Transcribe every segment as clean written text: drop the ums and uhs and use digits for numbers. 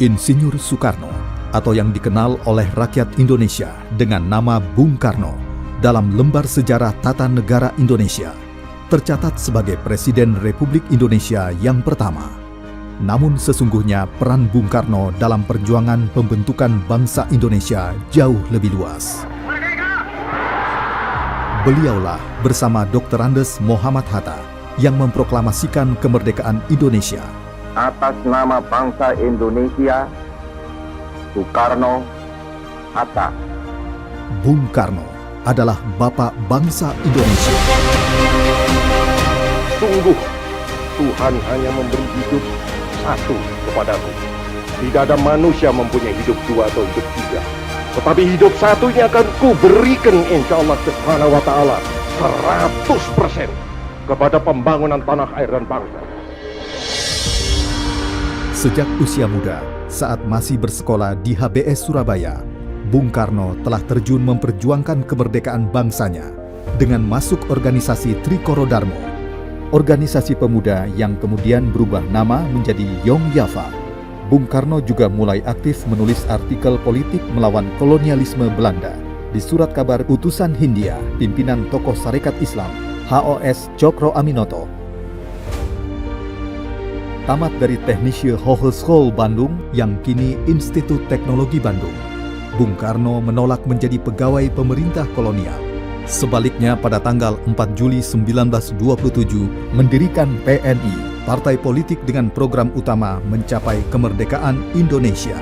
Insinyur Soekarno, atau yang dikenal oleh rakyat Indonesia dengan nama Bung Karno, dalam lembar sejarah tata negara Indonesia, tercatat sebagai Presiden Republik Indonesia yang pertama. Namun sesungguhnya peran Bung Karno dalam perjuangan pembentukan bangsa Indonesia jauh lebih luas. Beliaulah bersama Dr. Andes Muhammad Hatta yang memproklamasikan kemerdekaan Indonesia. Atas nama bangsa Indonesia, Soekarno-Hatta. Bung Karno adalah Bapak bangsa Indonesia. Sungguh, Tuhan hanya memberi hidup satu kepadaku. Tidak ada manusia mempunyai hidup dua atau hidup tiga. Tetapi hidup satunya akan kuberikan insya Allah Subhanahu wa Ta'ala 100% kepada pembangunan tanah air dan bangsa. Sejak usia muda, saat masih bersekolah di HBS Surabaya, Bung Karno telah terjun memperjuangkan kemerdekaan bangsanya dengan masuk organisasi Trikoro Darmo, organisasi pemuda yang kemudian berubah nama menjadi Young Java. Bung Karno juga mulai aktif menulis artikel politik melawan kolonialisme Belanda di surat kabar utusan Hindia, pimpinan tokoh Sarekat Islam, HOS Cokro Aminoto. Tamat dari Technische Hogeschool Bandung yang kini Institut Teknologi Bandung, Bung Karno menolak menjadi pegawai pemerintah kolonial. Sebaliknya pada tanggal 4 Juli 1927 mendirikan PNI, partai politik dengan program utama mencapai kemerdekaan Indonesia.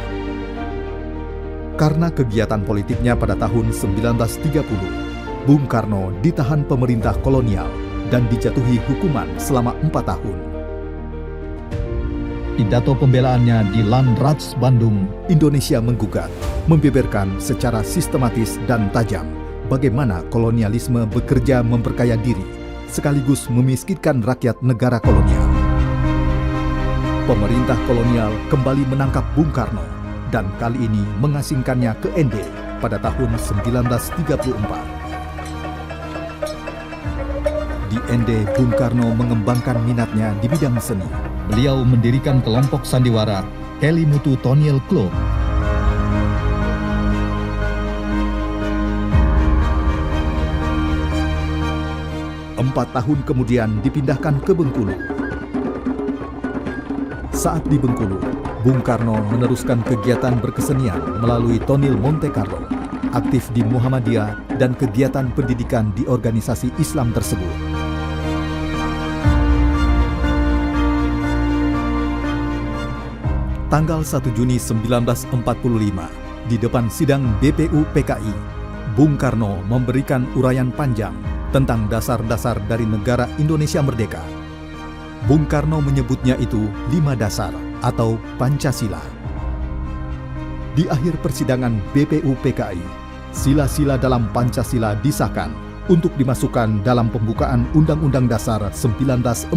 Karena kegiatan politiknya pada tahun 1930, Bung Karno ditahan pemerintah kolonial dan dijatuhi hukuman selama 4 tahun. Pidato pembelaannya di Landrats Bandung, Indonesia menggugat, membeberkan secara sistematis dan tajam bagaimana kolonialisme bekerja memperkaya diri, sekaligus memiskinkan rakyat negara kolonial. Pemerintah kolonial kembali menangkap Bung Karno dan kali ini mengasingkannya ke ND pada tahun 1934. Di ND, Bung Karno mengembangkan minatnya di bidang seni. Beliau mendirikan kelompok sandiwara Kelimutu Toniel Club. Empat tahun kemudian dipindahkan ke Bengkulu. Saat di Bengkulu, Bung Karno meneruskan kegiatan berkesenian melalui Tonil Monte Carlo, aktif di Muhammadiyah dan kegiatan pendidikan di organisasi Islam tersebut. Tanggal 1 Juni 1945, di depan sidang BPU PKI, Bung Karno memberikan uraian panjang tentang dasar-dasar dari negara Indonesia merdeka. Bung Karno menyebutnya itu 5 dasar atau Pancasila. Di akhir persidangan BPU PKI, sila-sila dalam Pancasila disahkan untuk dimasukkan dalam pembukaan Undang-Undang Dasar 1945.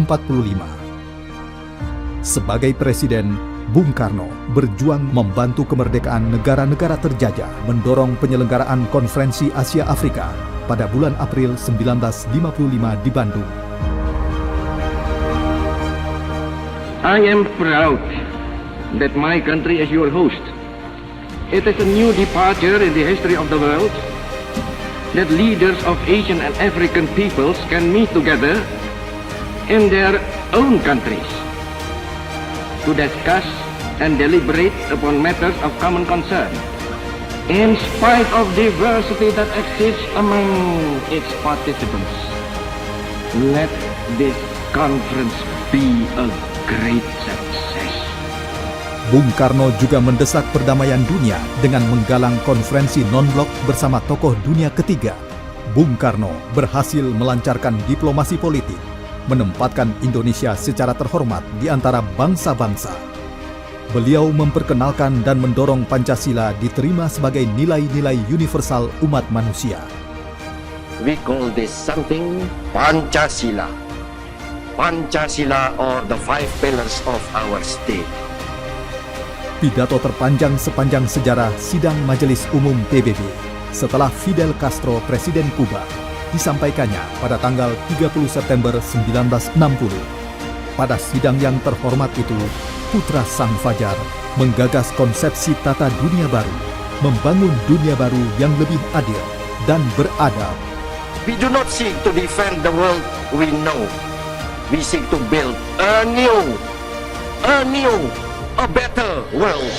Sebagai Presiden, Bung Karno berjuang membantu kemerdekaan negara-negara terjajah, mendorong penyelenggaraan Konferensi Asia Afrika pada bulan April 1955 di Bandung. I am proud that my country is your host. It is a new departure in the history of the world that leaders of Asian and African peoples can meet together in their own countries to discuss and deliberate upon matters of common concern, in spite of diversity that exists among its participants. Let this conference be a great success. Bung Karno juga mendesak perdamaian dunia dengan menggalang konferensi non-blok bersama tokoh dunia ketiga. Bung Karno berhasil melancarkan diplomasi politik, menempatkan Indonesia secara terhormat di antara bangsa-bangsa. Beliau memperkenalkan dan mendorong Pancasila diterima sebagai nilai-nilai universal umat manusia. We call this something Pancasila. Pancasila or the 5 pillars of our state. Pidato terpanjang sepanjang sejarah sidang Majelis Umum PBB setelah Fidel Castro Presiden Kuba disampaikannya pada tanggal 30 September 1960. Pada sidang yang terhormat itu, putra Sang Fajar menggagas konsepsi tata dunia baru, membangun dunia baru yang lebih adil dan beradab. We do not seek to defend the world we know. We seek to build a new, a better world.